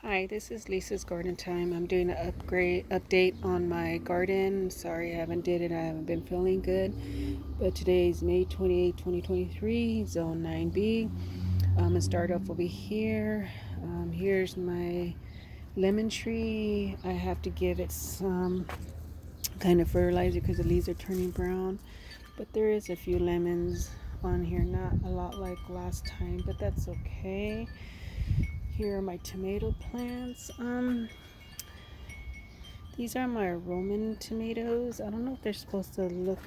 Hi, this is Lisa's Garden Time. I'm doing an update on my garden. Sorry I haven't did it. I haven't been feeling good. But today is May 28, 2023, Zone 9B. I'm gonna start off over here. Here's my lemon tree. I have to give it some kind of fertilizer because the leaves are turning brown. But there is a few lemons on here, not a lot like last time, but that's okay. Here are my tomato plants. These are my Roman tomatoes. I don't know if they're supposed to look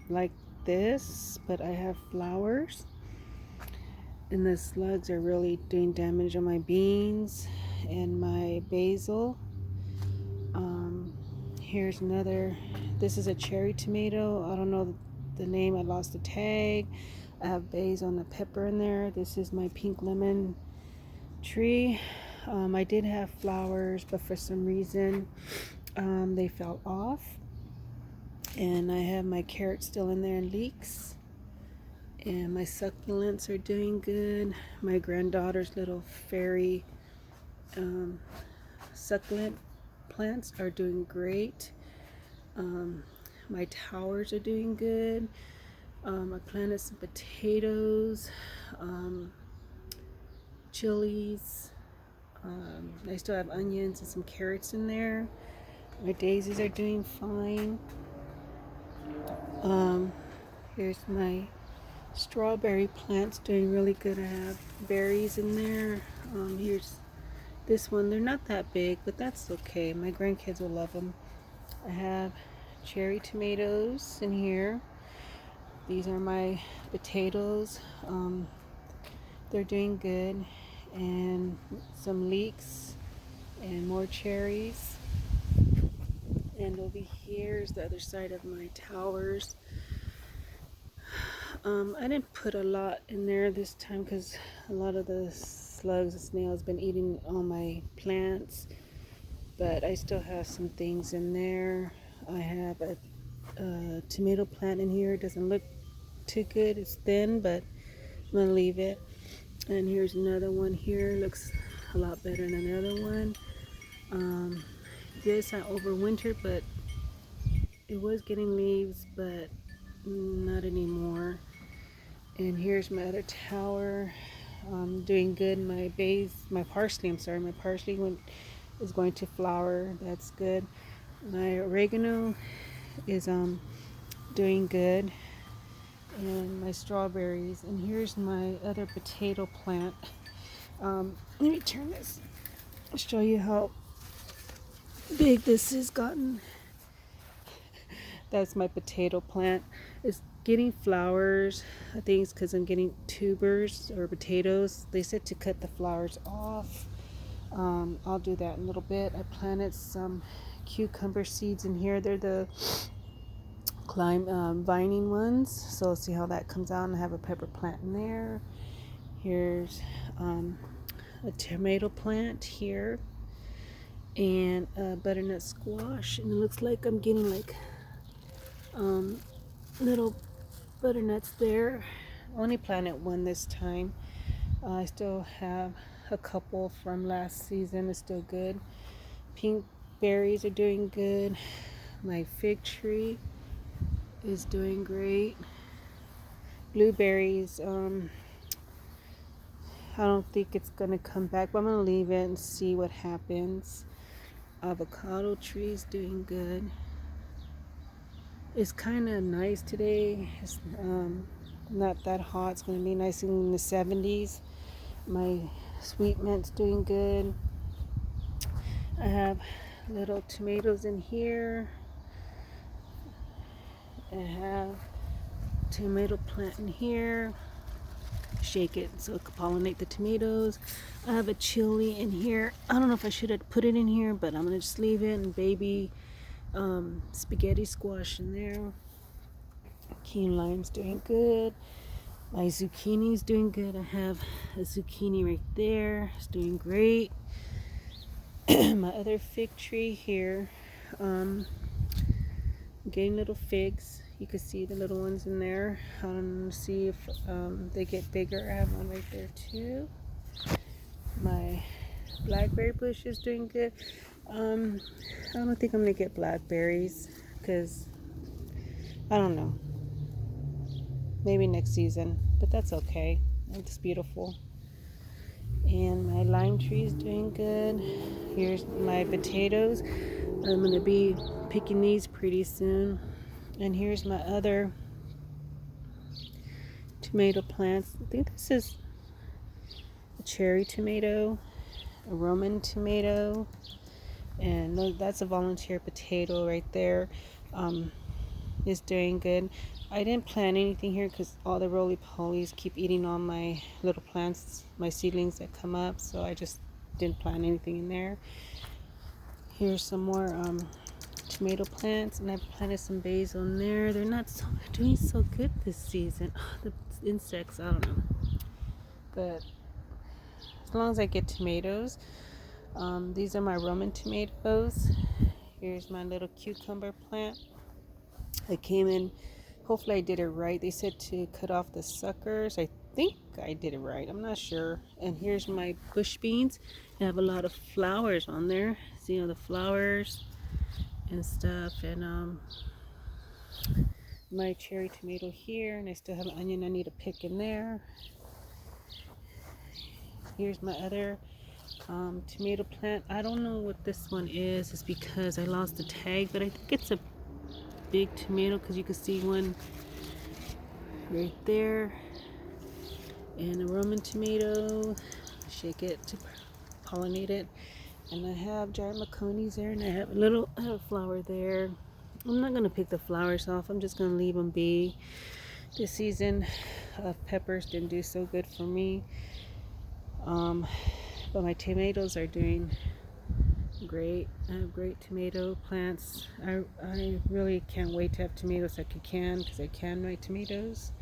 like this, but I have flowers. And the slugs are really doing damage on my beans and my basil. Here's another. This is a cherry tomato. I don't know the name. I lost the tag. I have basil and a pepper in there. This is my pink lemon tree. I did have flowers, but for some reason they fell off. And I have my carrots still in there and leeks. And my succulents are doing good. My granddaughter's little fairy um, succulent plants are doing great. My towers are doing good. I planted some potatoes, chilies. I still have onions and some carrots in there. My daisies are doing fine. Um, Here's my strawberry plants doing really good. I have berries in there. Here's this one. They're not that big, but that's okay. My grandkids will love them. I have cherry tomatoes in here. These are my potatoes. They're doing good. And some leeks and more cherries. And over here is the other side of my towers. I didn't put a lot in there this time because a lot of the slugs and snails been eating all my plants, but I still have some things in there. I have a tomato plant in here. It doesn't look too good. It's thin, but I'm gonna leave it. And here's another one here. Looks a lot better than another one. This I overwintered, but it was getting leaves, but not anymore. And here's my other tower. Doing good. My parsley. My parsley is going to flower. That's good. My oregano is doing good, and my strawberries. And here's my other potato plant. Let me turn this. I'll show you how big this has gotten. That's my potato plant. It's getting flowers. I think it's because I'm getting tubers or potatoes. They said to cut the flowers off. I'll do that in a little bit. I planted some cucumber seeds in here. They're the vining ones. So let's see how that comes out. And I have a pepper plant in there. Here's a tomato plant here. And a butternut squash. And it looks like I'm getting like little butternuts there. Only planted one this time. I still have a couple from last season. It's still good. Pink berries are doing good. My fig tree is doing great. Blueberries, I don't think it's gonna come back, but I'm gonna leave it and see what happens. Avocado tree is doing good. It's kind of nice today. It's not that hot. It's going to be nice in the 70s. My sweet mint's doing good. I have little tomatoes in here. I have tomato plant in here. Shake it so it can pollinate the tomatoes. I have a chili in here. I don't know if I should have put it in here, but I'm going to just leave it. And baby spaghetti squash in there. Key lime's doing good. My zucchini's doing good. I have a zucchini right there. It's doing great. My other fig tree here, getting little figs. You can see the little ones in there. See if they get bigger. I have one right there too. My blackberry bush is doing good. I don't think I'm gonna get blackberries because I don't know. Maybe next season, but that's okay. It's beautiful. And my lime tree is doing good. Here's my potatoes. I'm gonna be picking these pretty soon. And here's my other tomato plants. I think this is a cherry tomato, a Roman tomato, and that's a volunteer potato right there. Is doing good. I didn't plant anything here because all the roly-polies keep eating all my little plants, my seedlings that come up, so I just didn't plant anything in there. Here's some more tomato plants, and I planted some basil in there. They're not doing so good this season. The insects, I don't know. But as long as I get tomatoes, these are my Roman tomatoes. Here's my little cucumber plant. I came in, hopefully I did it right. They said to cut off the suckers. I think I did it right. I'm not sure. And here's my bush beans. I have a lot of flowers on there. See all the flowers and stuff. And my cherry tomato here. And I still have an onion I need to pick in there. Here's my other tomato plant. I don't know what this one is. It's because I lost the tag, but I think it's a big tomato because you can see one right there. And a Roman tomato. Shake it to pollinate it. And I have giant macones there, and I have a flower there. I'm not gonna pick the flowers off. I'm just gonna leave them be. This season of peppers didn't do so good for me. But my tomatoes are doing great. I have great tomato plants. I really can't wait to have tomatoes like I can because I can my tomatoes.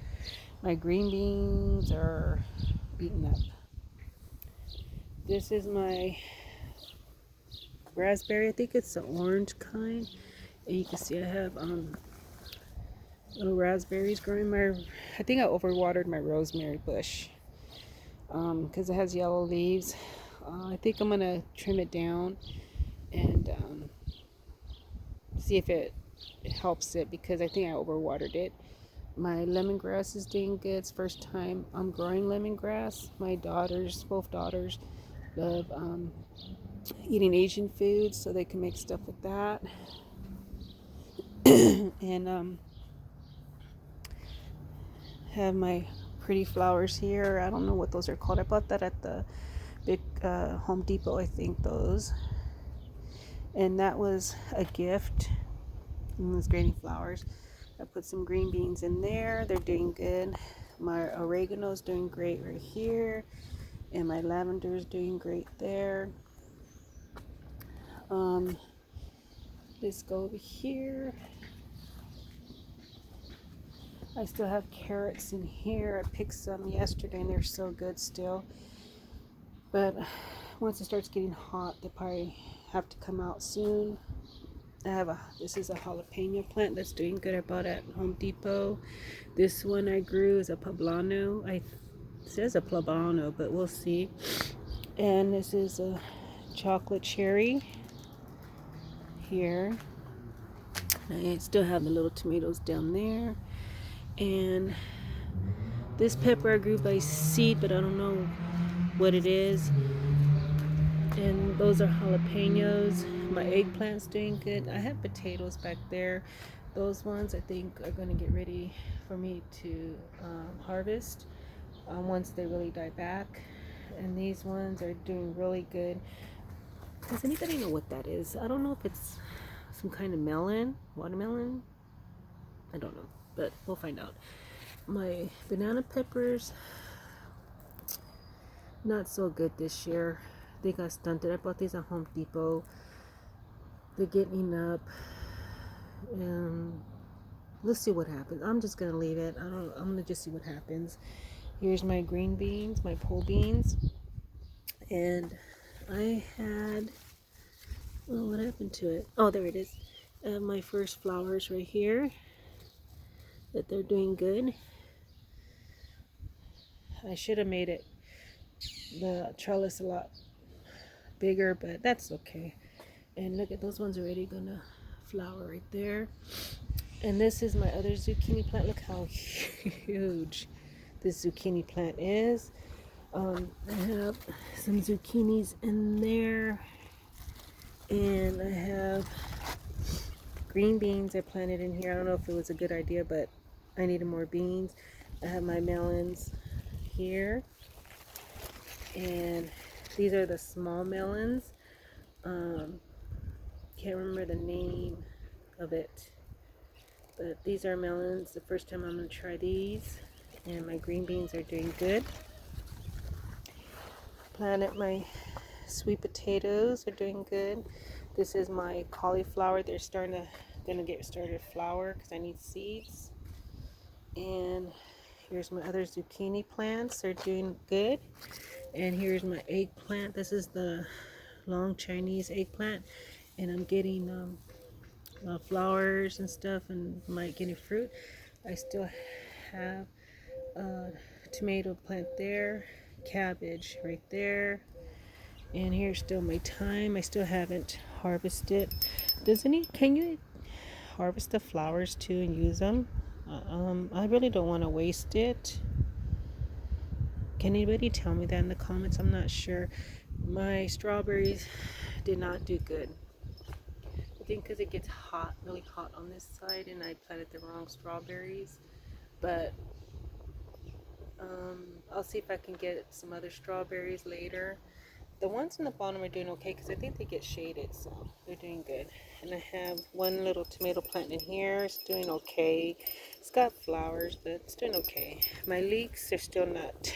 My green beans are beaten up. This is my raspberry. I think it's the orange kind. And you can see I have little raspberries growing. I think I overwatered my rosemary bush because it has yellow leaves. I think I'm gonna trim it down and see if it helps it because I think I overwatered it. My lemongrass is doing good. It's first time I'm growing lemongrass. My both daughters, love eating Asian foods, so they can make stuff with that. And have my pretty flowers here. I don't know what those are called. I bought that at the big Home Depot, I think those. And that was a gift. And those green flowers. I put some green beans in there. They're doing good. My oregano is doing great right here. And my lavender is doing great there. Let's go over here. I still have carrots in here. I picked some yesterday and they're so good still. But once it starts getting hot, they probably have to come out soon. This is a jalapeno plant that's doing good. I bought at Home Depot. This one I grew is a poblano. It says a poblano, but we'll see. And this is a chocolate cherry here. I still have the little tomatoes down there. And this pepper I grew by seed, but I don't know what it is. And those are jalapenos. My eggplant's doing good. I have potatoes back there. Those ones I think are going to get ready for me to harvest once they really die back. And these ones are doing really good. Does anybody know what that is? I don't know if it's some kind of watermelon. I don't know, but we'll find out. My banana peppers, not so good this year. They got stunted. I bought these at Home Depot. They're getting up, and let's see what happens. I'm just gonna leave it. I'm gonna just see what happens. Here's my green beans, my pole beans, and I had. Oh, what happened to it? Oh, there it is. I have my first flowers right here. That they're doing good. I should have made it the trellis a lot bigger, but that's okay. And look at those ones already gonna flower right there. And this is my other zucchini plant. Look how huge this zucchini plant is. I have some zucchinis in there, and I have green beans I planted in here. I don't know if it was a good idea, but I needed more beans. I have my melons here, and these are the small melons. Can't remember the name of it, but these are melons. The first time I'm going to try these, and my green beans are doing good. Planted my sweet potatoes, are doing good. This is my cauliflower. They're gonna get started to flower because I need seeds. And here's my other zucchini plants. They're doing good. And here's my eggplant. This is the long Chinese eggplant, and I'm getting flowers and stuff, and might get a fruit. I still have a tomato plant there, cabbage right there, and here's still my thyme. I still haven't harvested. Can you harvest the flowers too and use them? I really don't want to waste it. Can anybody tell me that in the comments? I'm not sure. My strawberries did not do good. I think because it gets hot, really hot on this side, and I planted the wrong strawberries. But I'll see if I can get some other strawberries later. The ones in the bottom are doing okay because I think they get shaded, so they're doing good. And I have one little tomato plant in here. It's doing okay. It's got flowers, but it's doing okay. My leeks are still not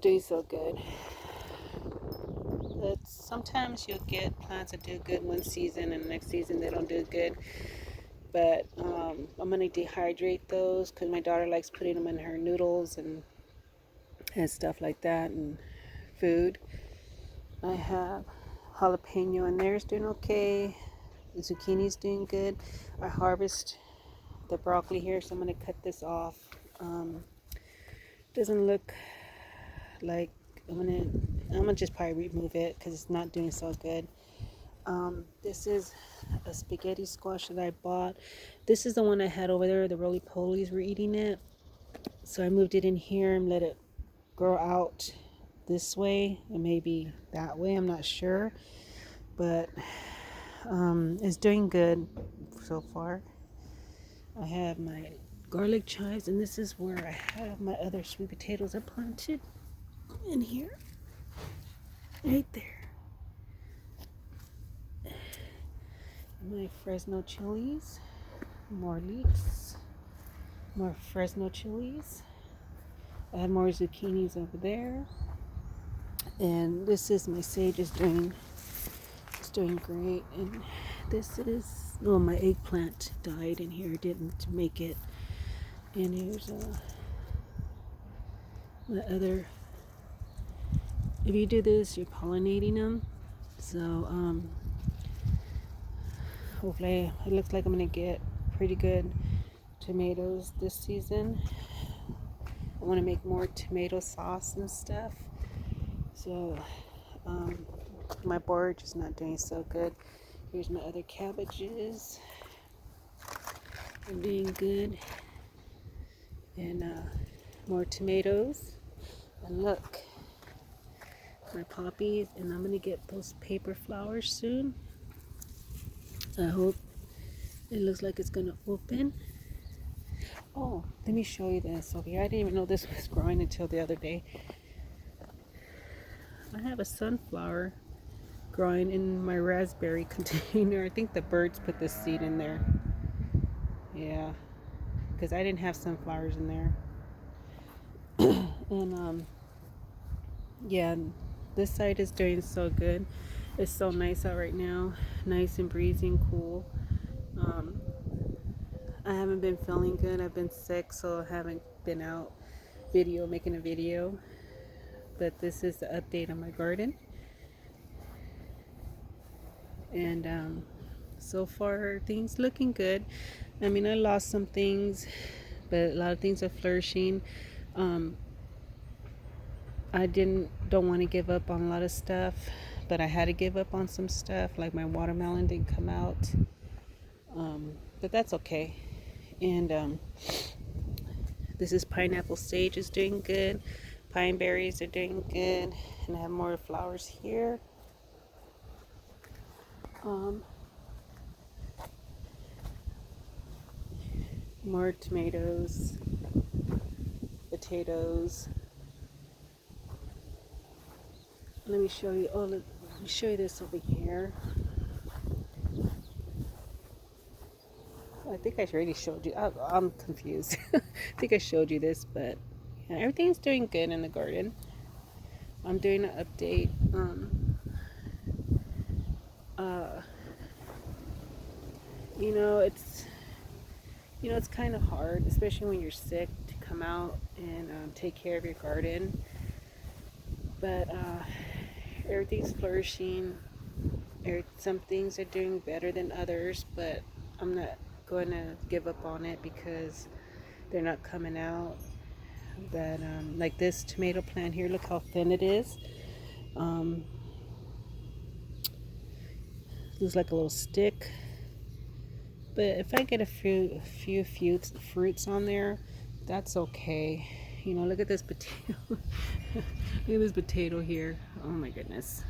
doing so good. But sometimes you'll get plants that do good one season and the next season they don't do good. But I'm going to dehydrate those because my daughter likes putting them in her noodles and stuff like that, and food. I have jalapeno in there. It's doing okay. The zucchini's doing good. I harvest the broccoli here, so I'm going to cut this off. Doesn't look like I'm gonna just probably remove it because it's not doing so good. This is a spaghetti squash that I bought. This is the one I had over there. The roly-polies were eating it, so I moved it in here and let it grow out this way and maybe that way. I'm not sure, but it's doing good so far. I have my garlic chives, and this is where I have my other sweet potatoes I planted in here, right there. My Fresno chilies, more leeks, more Fresno chilies. I have more zucchinis over there, and this is my sage is doing great. And this is my eggplant died in here, didn't make it. And here's my other. If you do this, you're pollinating them. So hopefully it looks like I'm gonna get pretty good tomatoes this season. I want to make more tomato sauce and stuff. So my borage is not doing so good. Here's my other cabbages. I'm doing good. And more tomatoes. And look, my poppies. And I'm gonna get those paper flowers soon. I hope it looks like it's gonna open. Oh, let me show you this over here. I didn't even know this was growing until the other day. I have a sunflower growing in my raspberry container. I think the birds put this seed in there. Yeah, because I didn't have sunflowers in there. And yeah, this side is doing so good. It's so nice out right now, nice and breezy and cool. I haven't been feeling good. I've been sick, so I haven't been out making a video. But this is the update on my garden. And so far things looking good. I mean, I lost some things, but a lot of things are flourishing. I didn't don't want to give up on a lot of stuff, but I had to give up on some stuff, like my watermelon didn't come out. But that's okay. And this is pineapple sage is doing good. Pine berries are doing good. And I have more flowers here. More tomatoes, potatoes. Let me show you. Oh, let me show you this over here. I think I already showed you. I'm confused. I think I showed you this, but yeah, everything's doing good in the garden. I'm doing an update. Uh, you know, it's kind of hard, especially when you're sick, to come out and take care of your garden. But everything's flourishing. Some things are doing better than others, but I'm not going to give up on it because they're not coming out. That like this tomato plant here, look how thin it is. Looks like a little stick. But if I get a few fruits on there, that's okay. You know, look at this potato. Look at this potato here. Oh my goodness.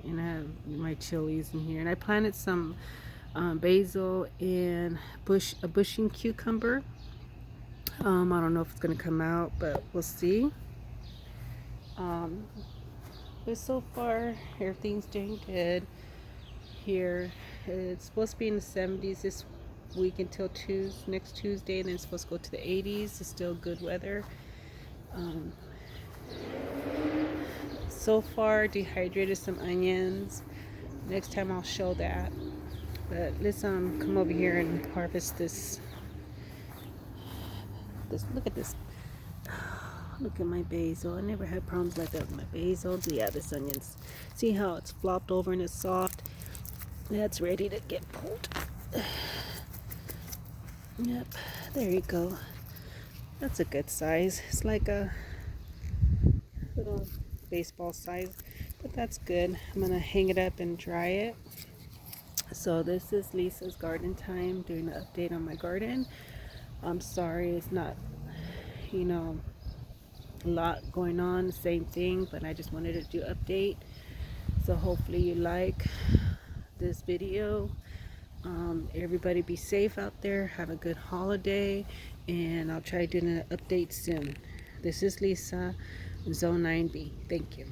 And I have my chilies in here. And I planted some basil and a bushing cucumber. I don't know if it's going to come out, but we'll see. But so far, everything's doing good here. It's supposed to be in the 70s this week until next Tuesday, and then it's supposed to go to the 80s. It's still good weather. So far, dehydrated some onions. Next time I'll show that. But let's come over here and harvest this. Look at this. Look at my basil. I never had problems like that with my basil. Yeah, this onions. See how it's flopped over and it's soft? That's ready to get pulled. Yep, there you go. That's a good size. It's like a little baseball size, but that's good. I'm gonna hang it up and dry it. So this is Lisa's garden time, doing an update on my garden. I'm sorry it's not, a lot going on, same thing, but I just wanted to do update. So hopefully you like this video. Everybody be safe out there. Have a good holiday, and I'll try doing an update soon. This is Lisa, Zone 9B. Thank you.